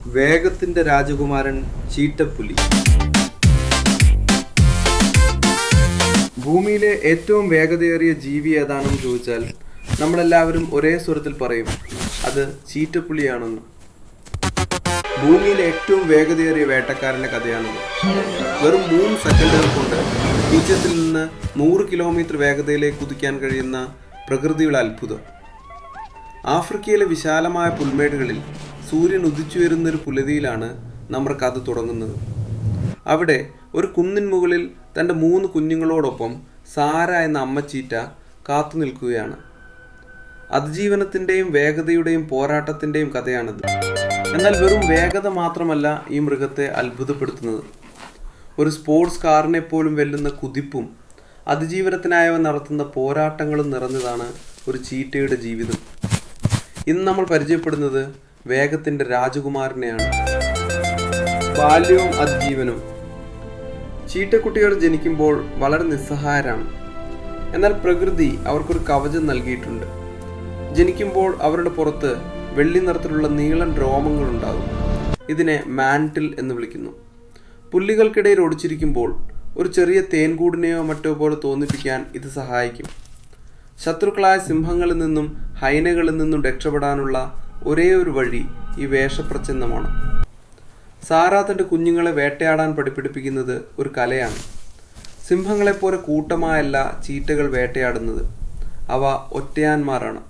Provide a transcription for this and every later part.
വേഗത്തിന്റെ രാജകുമാരൻ ചീറ്റപ്പുലി. ഭൂമിയിലെ ഏറ്റവും വേഗതയേറിയ ജീവി ഏതാണെന്ന് ചോദിച്ചാൽ നമ്മളെല്ലാവരും ഒരേ സ്വരത്തിൽ പറയും, അത് ചീറ്റപ്പുലിയാണെന്ന്. ഭൂമിയിലെ ഏറ്റവും വേഗതയേറിയ വേട്ടക്കാരന്റെ കഥയാണിത്. വെറും 3 സെക്കൻഡുകൾ കൊണ്ട് പൂജ്യത്തിൽ നിന്ന് 100 കിലോമീറ്റർ വേഗതയിലേക്ക് കുതിക്കാൻ കഴിയുന്ന പ്രകൃതിയുടെ അത്ഭുതം. ആഫ്രിക്കയിലെ വിശാലമായ പുൽമേടുകളിൽ സൂര്യൻ ഉദിച്ചുയരുന്നൊരു പുലരിയിലാണ് നമ്മുടെ കഥ തുടങ്ങുന്നത്. അവിടെ ഒരു കുന്നിൻ മുകളിൽ തൻ്റെ 3 കുഞ്ഞുങ്ങളോടൊപ്പം സാര എന്ന അമ്മച്ചീറ്റ കാത്തു നിൽക്കുകയാണ്. അതിജീവനത്തിൻ്റെയും വേഗതയുടെയും പോരാട്ടത്തിൻ്റെയും കഥയാണിത്. എന്നാൽ വെറും വേഗത മാത്രമല്ല ഈ മൃഗത്തെ അത്ഭുതപ്പെടുത്തുന്നത്. ഒരു സ്പോർട്സ് കാറിനെ പോലും വെല്ലുന്ന കുതിപ്പും അതിജീവനത്തിനായവ നടത്തുന്ന പോരാട്ടങ്ങളും നിറഞ്ഞതാണ് ഒരു ചീറ്റയുടെ ജീവിതം. ഇന്ന് നമ്മൾ പരിചയപ്പെടുന്നത് വേഗത്തിൻ്റെ രാജകുമാരനെയാണ്. ബാല്യവും അതിജീവനവും. ചീറ്റക്കുട്ടികൾ ജനിക്കുമ്പോൾ വളരെ നിസ്സഹായരാണ്. എന്നാൽ പ്രകൃതി അവർക്കൊരു കവചം നൽകിയിട്ടുണ്ട്. ജനിക്കുമ്പോൾ അവരുടെ പുറത്ത് വെള്ളി നിറത്തിലുള്ള നീളൻ രോമങ്ങളുണ്ടാകും. ഇതിനെ മാൻറ്റിൽ എന്ന് വിളിക്കുന്നു. പുല്ലുകൾക്കിടയിൽ ഒടിച്ചിരിക്കുമ്പോൾ ഒരു ചെറിയ തേൻകൂടിനെയോ മറ്റോ പോലെ തോന്നിപ്പിക്കാൻ ഇത് സഹായിക്കും. ശത്രുക്കളായ സിംഹങ്ങളിൽ നിന്നും ഹൈനകളിൽ നിന്നും രക്ഷപ്പെടാനുള്ള ഒരേ ഒരു വഴി ഈ വേഷപ്രച്ഛന്നമാണ്. സാര തൻ്റെ കുഞ്ഞുങ്ങളെ വേട്ടയാടാൻ പഠിപ്പിക്കുന്നത് ഒരു കലയാണ്. സിംഹങ്ങളെപ്പോലെ കൂട്ടമായല്ല ചീറ്റകൾ വേട്ടയാടുന്നത്. അവ ഒറ്റയാന്മാരാണ്.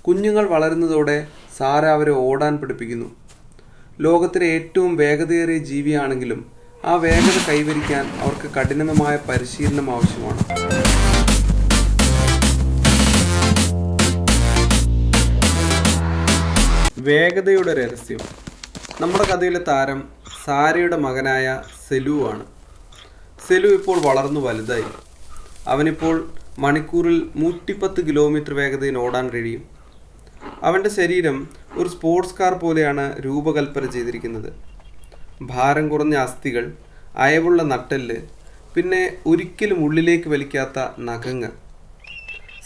കുഞ്ഞുങ്ങൾ വളരുന്നതോടെ സാര അവരെ ഓടാൻ പഠിപ്പിക്കുന്നു. ലോകത്തിലെ ഏറ്റവും വേഗതയേറിയ ജീവിയാണെങ്കിലും ആ വേഗത കൈവരിക്കാൻ അവർക്ക് കഠിനമായ പരിശീലനം ആവശ്യമാണ്. വേഗതയുടെ രഹസ്യം. നമ്മുടെ കഥയിലെ താരം സാരയുടെ മകനായ സെലു ആണ്. സെലു ഇപ്പോൾ വളർന്നു വലുതായി. അവനിപ്പോൾ മണിക്കൂറിൽ 110 കിലോമീറ്റർ വേഗതയിൽ ഓടാൻ കഴിയും. അവൻ്റെ ശരീരം ഒരു സ്പോർട്സ് കാർ പോലെയാണ് രൂപകൽപ്പന ചെയ്തിരിക്കുന്നത്. ഭാരം കുറഞ്ഞ അസ്ഥികൾ, അയവുള്ള നട്ടെല്ല്, പിന്നെ ഒരിക്കലും ഉള്ളിലേക്ക് വലിക്കാത്ത നഖങ്ങൾ.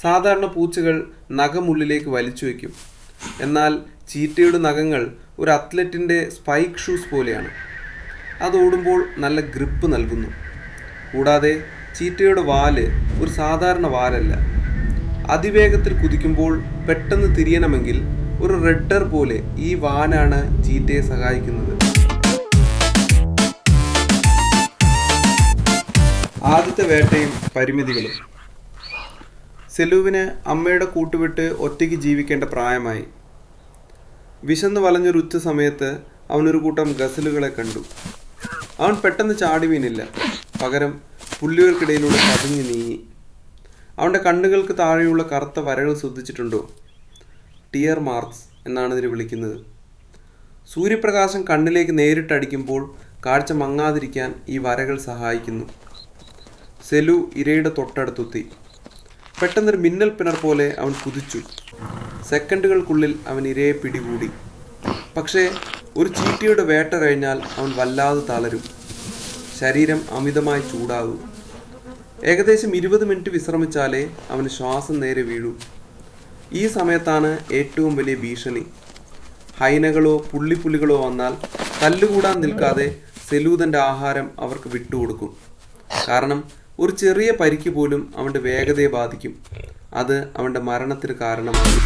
സാധാരണ പൂച്ചകൾ നഖം ഉള്ളിലേക്ക് വലിച്ചു വയ്ക്കും. എന്നാൽ ചീറ്റയുടെ നഖങ്ങൾ ഒരു അത്ലറ്റിൻ്റെ സ്പൈക്ക് ഷൂസ് പോലെയാണ്. അത് ഓടുമ്പോൾ നല്ല ഗ്രിപ്പ് നൽകുന്നു. കൂടാതെ ചീറ്റയുടെ വാല് ഒരു സാധാരണ വാലല്ല. അതിവേഗത്തിൽ കുതിക്കുമ്പോൾ പെട്ടെന്ന് തിരിയണമെങ്കിൽ ഒരു റെഡർ പോലെ ഈ വാലാണ് ചീറ്റയെ സഹായിക്കുന്നത്. ആദ്യത്തെ വേട്ടയും പരിമിതികളും. സെലുവിന് അമ്മയുടെ കൂട്ടുവിട്ട് ഒറ്റയ്ക്ക് ജീവിക്കേണ്ട പ്രായമായി. വിശന്ന് വലഞ്ഞൊരു ഉച്ച സമയത്ത് അവനൊരു കൂട്ടം ഗസലുകളെ കണ്ടു. അവൻ പെട്ടെന്ന് ചാടി വീണില്ല. പകരം പുല്ലുകൾക്കിടയിലൂടെ പതുങ്ങി നീങ്ങി. അവൻ്റെ കണ്ണുകൾക്ക് താഴെയുള്ള കറുത്ത വരകൾ ശ്രദ്ധിച്ചിട്ടുണ്ടോ? ടിയർ മാർക്സ് എന്നാണ് ഇതിന് വിളിക്കുന്നത്. സൂര്യപ്രകാശം കണ്ണിലേക്ക് നേരിട്ടടിക്കുമ്പോൾ കാഴ്ച മങ്ങാതിരിക്കാൻ ഈ വരകൾ സഹായിക്കുന്നു. സെലു ഇരയുടെ തൊട്ടടുത്തെത്തി. പെട്ടെന്നൊരു മിന്നൽ പിണർ പോലെ അവൻ കുതിച്ചു. സെക്കൻഡുകൾക്കുള്ളിൽ അവൻ ഇരയെ പിടികൂടി. പക്ഷേ ഒരു ചീറ്റയുടെ വേട്ട കഴിഞ്ഞാൽ അവൻ വല്ലാതെ തളരും. ശരീരം അമിതമായി ചൂടാകും. ഏകദേശം 20 മിനിറ്റ് വിശ്രമിച്ചാലേ അവന് ശ്വാസം നേരെ വീഴൂ. ഈ സമയത്താണ് ഏറ്റവും വലിയ ഭീഷണി. ഹൈനകളോ പുള്ളിപ്പുലികളോ വന്നാൽ തല്ലുകൂടാൻ നിൽക്കാതെ സെലു തൻ്റെ ആഹാരം അവർക്ക് വിട്ടുകൊടുക്കും. കാരണം ഒരു ചെറിയ പരിക്ക് പോലും അവൻ്റെ വേഗതയെ ബാധിക്കും. അത് അവൻ്റെ മരണത്തിന് കാരണമാണ്.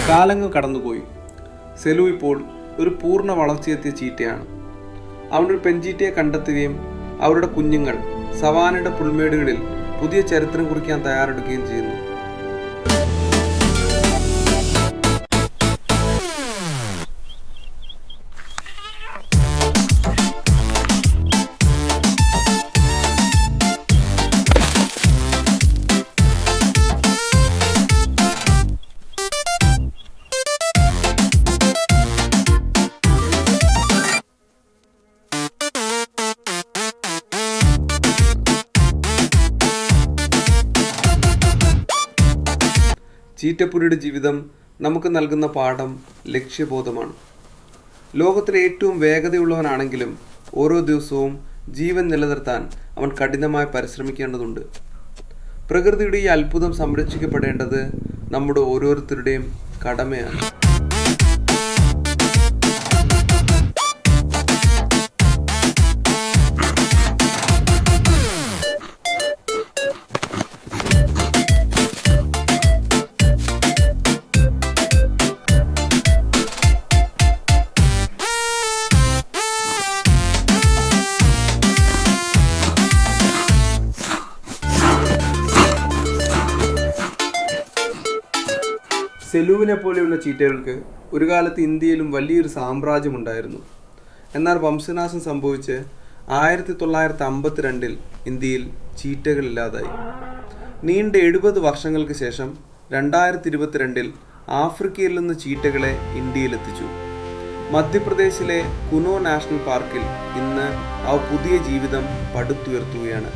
കാലങ്ങൾ കടന്നുപോയി. സെലു ഇപ്പോൾ ഒരു പൂർണ്ണ വളർച്ചയെത്തിയ ചീറ്റയാണ്. അവനൊരു പെൺചീറ്റയെ കണ്ടെത്തുകയും അവരുടെ കുഞ്ഞുങ്ങൾ സവാനയുടെ പുൽമേടുകളിൽ പുതിയ ചരിത്രം കുറിക്കാൻ തയ്യാറെടുക്കുകയും ചെയ്യുന്നു. ചീറ്റപ്പുലിയുടെ ജീവിതം നമുക്ക് നൽകുന്ന പാഠം ലക്ഷ്യബോധമാണ്. ലോകത്തിലെ ഏറ്റവും വേഗതയുള്ളവനാണെങ്കിലും ഓരോ ദിവസവും ജീവൻ നിലനിർത്താൻ അവൻ കഠിനമായി പരിശ്രമിക്കേണ്ടതുണ്ട്. പ്രകൃതിയുടെ ഈ അത്ഭുതം സംരക്ഷിക്കപ്പെടേണ്ടത് നമ്മുടെ ഓരോരുത്തരുടെയും കടമയാണ്. സെലൂവിനെ പോലെയുള്ള ചീറ്റകൾക്ക് ഒരു കാലത്ത് ഇന്ത്യയിലും വലിയൊരു സാമ്രാജ്യമുണ്ടായിരുന്നു. എന്നാൽ വംശനാശം സംഭവിച്ച് 1952 ഇന്ത്യയിൽ ചീറ്റകളില്ലാതായി. നീണ്ട 70 വർഷങ്ങൾക്ക് ശേഷം 2022 ആഫ്രിക്കയിൽ നിന്ന് ചീറ്റകളെ ഇന്ത്യയിലെത്തിച്ചു. മധ്യപ്രദേശിലെ കുനോ നാഷണൽ പാർക്കിൽ ഇന്ന് അവ പുതിയ ജീവിതം പടുത്തുയർത്തുകയാണ്.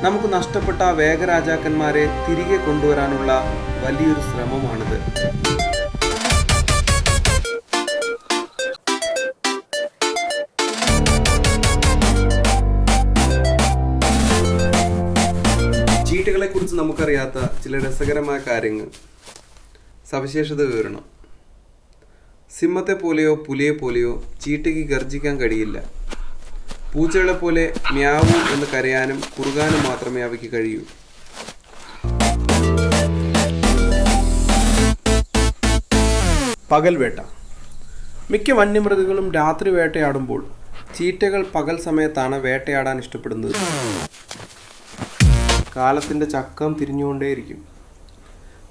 നമുക്ക് നഷ്ടപ്പെട്ട വേഗരാജാക്കന്മാരെ തിരികെ കൊണ്ടുവരാനുള്ള വലിയൊരു ശ്രമമാണിത്. ചീറ്റകളെ കുറിച്ച് നമുക്കറിയാത്ത ചില രസകരമായ കാര്യങ്ങൾ. സവിശേഷത വിവരണം: സിംഹത്തെ പോലെയോ പുലിയെ പോലെയോ ചീറ്റയ്ക്ക് ഗർജിക്കാൻ കഴിയില്ല. പൂച്ചകളെ പോലെ മ്യാവൂ എന്ന് കരയാനും കുറുകാനും മാത്രമേ അവയ്ക്ക് കഴിയൂ. പകൽ വേട്ട. മിക്ക വന്യമൃഗങ്ങളും രാത്രി വേട്ടയാടുമ്പോൾ ചീറ്റകൾ പകൽ സമയത്താണ് വേട്ടയാടാൻ ഇഷ്ടപ്പെടുന്നത്. കാലത്തിൻ്റെ ചക്രം തിരിഞ്ഞുകൊണ്ടേയിരിക്കും.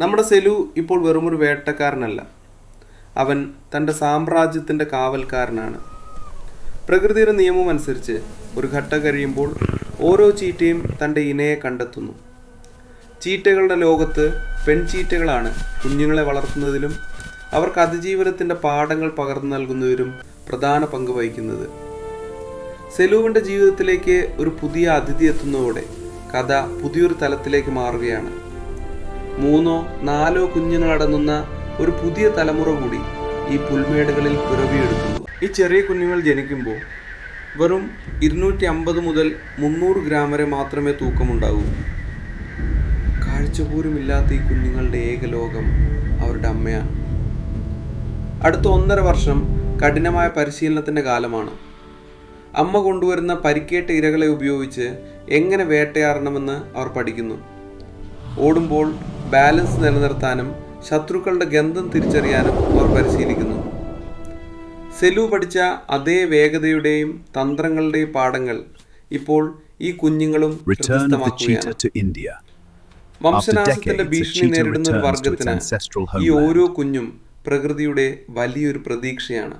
നമ്മുടെ സെലു ഇപ്പോൾ വെറുമൊരു വേട്ടക്കാരനല്ല, അവൻ തൻ്റെ സാമ്രാജ്യത്തിൻ്റെ കാവൽക്കാരനാണ്. പ്രകൃതിയുടെ നിയമം അനുസരിച്ച് ഒരു ഘട്ടം കഴിയുമ്പോൾ ഓരോ ചീറ്റയും തൻ്റെ ഇണയെ കണ്ടെത്തുന്നു. ചീറ്റകളുടെ ലോകത്ത് പെൺചീറ്റകളാണ് കുഞ്ഞുങ്ങളെ വളർത്തുന്നതിലും അവർക്ക് അതിജീവനത്തിൻ്റെ പാഠങ്ങൾ പകർന്നു നൽകുന്നതിലും പ്രധാന പങ്ക് വഹിക്കുന്നത്. സെലൂവിൻ്റെ ജീവിതത്തിലേക്ക് ഒരു പുതിയ അതിഥി എത്തുന്നതോടെ കഥ പുതിയൊരു തലത്തിലേക്ക് മാറുകയാണ്. 3-4 കുഞ്ഞുങ്ങളടങ്ങുന്ന ഒരു പുതിയ തലമുറ കൂടി ഈ പുൽമേടുകളിൽ പിറവിയെടുക്കുന്നു. ഈ ചെറിയ കുഞ്ഞുങ്ങൾ ജനിക്കുമ്പോൾ വെറും 250 മുതൽ 300 ഗ്രാം വരെ മാത്രമേ തൂക്കമുണ്ടാകൂ. കാഴ്ച പോലും ഇല്ലാത്ത ഈ കുഞ്ഞുങ്ങളുടെ ഏക ലോകം അവരുടെ അമ്മയാണ്. അടുത്ത 1.5 വർഷം കഠിനമായ പരിശീലനത്തിൻ്റെ കാലമാണ്. അമ്മ കൊണ്ടുവരുന്ന പരിക്കേറ്റ ഇരകളെ ഉപയോഗിച്ച് എങ്ങനെ വേട്ടയാടണമെന്ന് അവർ പഠിക്കുന്നു. ഓടുമ്പോൾ ബാലൻസ് നിലനിർത്താനും ശത്രുക്കളുടെ ഗന്ധം തിരിച്ചറിയാനും അവർ പരിശീലിക്കുന്നു. സെലു പഠിച്ച അതേ വേഗതയുടെയും തന്ത്രങ്ങളുടെയും പാഠങ്ങൾ ഇപ്പോൾ ഈ കുഞ്ഞുങ്ങളും ഹൃദിസ്ഥമാക്കുകയാണ്. വംശനാശത്തിന്റെ ഭീഷണി നേരിടുന്ന ഒരു വർഗത്തിന് ഈ ഓരോ കുഞ്ഞും പ്രകൃതിയുടെ വലിയൊരു പ്രതീക്ഷയാണ്.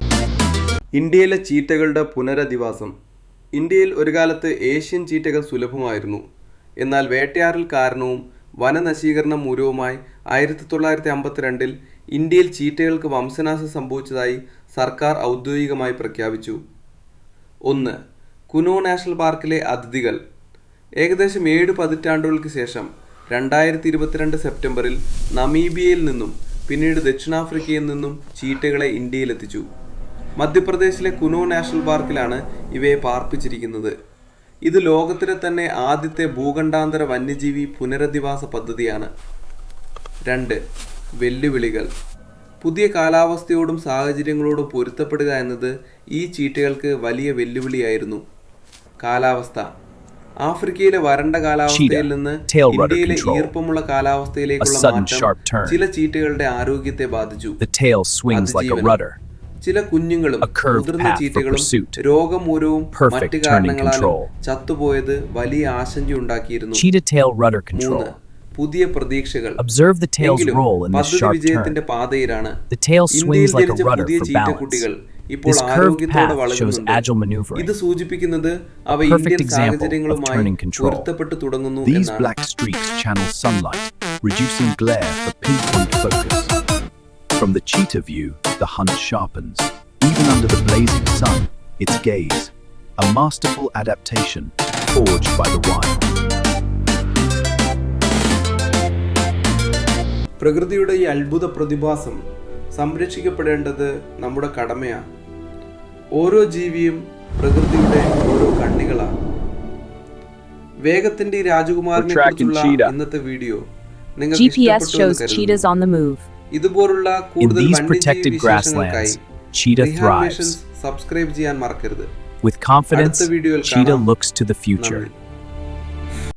ഇന്ത്യയിലെ ചീറ്റകളുടെ പുനരധിവാസം. ഇന്ത്യയിൽ ഒരു കാലത്ത് ഏഷ്യൻ ചീറ്റകൾ സുലഭമായിരുന്നു. എന്നാൽ വേട്ടയാടൽ കാരണവും വനനശീകരണം മൂലവുമായി 1952 ഇന്ത്യയിൽ ചീറ്റകൾക്ക് വംശനാശം സംഭവിച്ചതായി സർക്കാർ ഔദ്യോഗികമായി പ്രഖ്യാപിച്ചു. 1. കുനോ നാഷണൽ പാർക്കിലെ അതിഥികൾ. ഏകദേശം 7 പതിറ്റാണ്ടുകൾക്ക് ശേഷം 2022 സെപ്റ്റംബറിൽ നമീബിയയിൽ നിന്നും പിന്നീട് ദക്ഷിണാഫ്രിക്കയിൽ നിന്നും ചീറ്റകളെ ഇന്ത്യയിലെത്തിച്ചു. മധ്യപ്രദേശിലെ കുനോ നാഷണൽ പാർക്കിലാണ് ഇവയെ പാർപ്പിച്ചിരിക്കുന്നത്. ഇത് ലോകത്തിലെ തന്നെ ആദ്യത്തെ ഭൂഖണ്ഡാന്തര വന്യജീവി പുനരധിവാസ പദ്ധതിയാണ്. 2. വെല്ലുവിളികൾ. പുതിയ കാലാവസ്ഥയോടും സാഹചര്യങ്ങളോടും പൊരുത്തപ്പെടുക എന്നത് ഈ ചീറ്റകൾക്ക് വലിയ വെല്ലുവിളിയായിരുന്നു. കാലാവസ്ഥ. ആഫ്രിക്കയിലെ വരണ്ട കാലാവസ്ഥയിൽ നിന്ന് ഇന്ത്യയിലെ ഈർപ്പമുള്ള കാലാവസ്ഥയിലേക്കുള്ള മാറ്റം ചില ചീറ്റകളുടെ ആരോഗ്യത്തെ ബാധിച്ചു. ചില കുഞ്ഞുങ്ങളും മുതിർന്ന ചീറ്റകളും രോഗം മൂലവും മറ്റു കാരണങ്ങളാലും ചത്തുപോയത് വലിയ ആശങ്കയുണ്ടാക്കിയിരുന്നു. 3. പുതിയ പ്രതീക്ഷകൾ. പദ്ധതി വിജയത്തിന്റെ പാതയിലാണ്. ഇന്ത്യയിൽ ജനിച്ച പുതിയ ചീറ്റക്കുട്ടികൾ ഇപ്പോൾ ആരോഗ്യത്തോടെ വളരുന്നുണ്ട്. ഇത് സൂചിപ്പിക്കുന്നത് അവ ഇന്ത്യൻ സാഹചര്യങ്ങളുമായി പൊരുത്തപ്പെട്ടു തുടങ്ങുന്നു From the cheetah view, the hunt sharpens. Even under the blazing sun, its gaze, a masterful adaptation forged by the wild. പ്രകൃതിയുടെ ഈ അത്ഭുത പ്രതിഭാസം സംരക്ഷിക്കപ്പെടേണ്ടത് നമ്മുടെ കടമയാണ്. ഓരോ ജീവിയും പ്രകൃതിയുടെ ഓരോ കണ്ണികളാണ്. വേഗത്തിന്റെ ഈ രാജകുമാരനെ കുറിച്ചുള്ള ഇന്നത്തെ വീഡിയോ നിങ്ങൾക്ക് GPS shows ഇഷ്ടപ്പെട്ടു cheetahs on the move. ഇതുപോലുള്ള In കൂടുതൽ these വന്യജീവി protected വിശേഷങ്ങൾക്കായി grasslands, cheetah thrives. Subscribe ചെയ്യാൻ മറക്കരുത്. With confidence, അടുത്ത വീഡിയോയിൽ cheetah കാണാം. looks to the future. നന്ദി.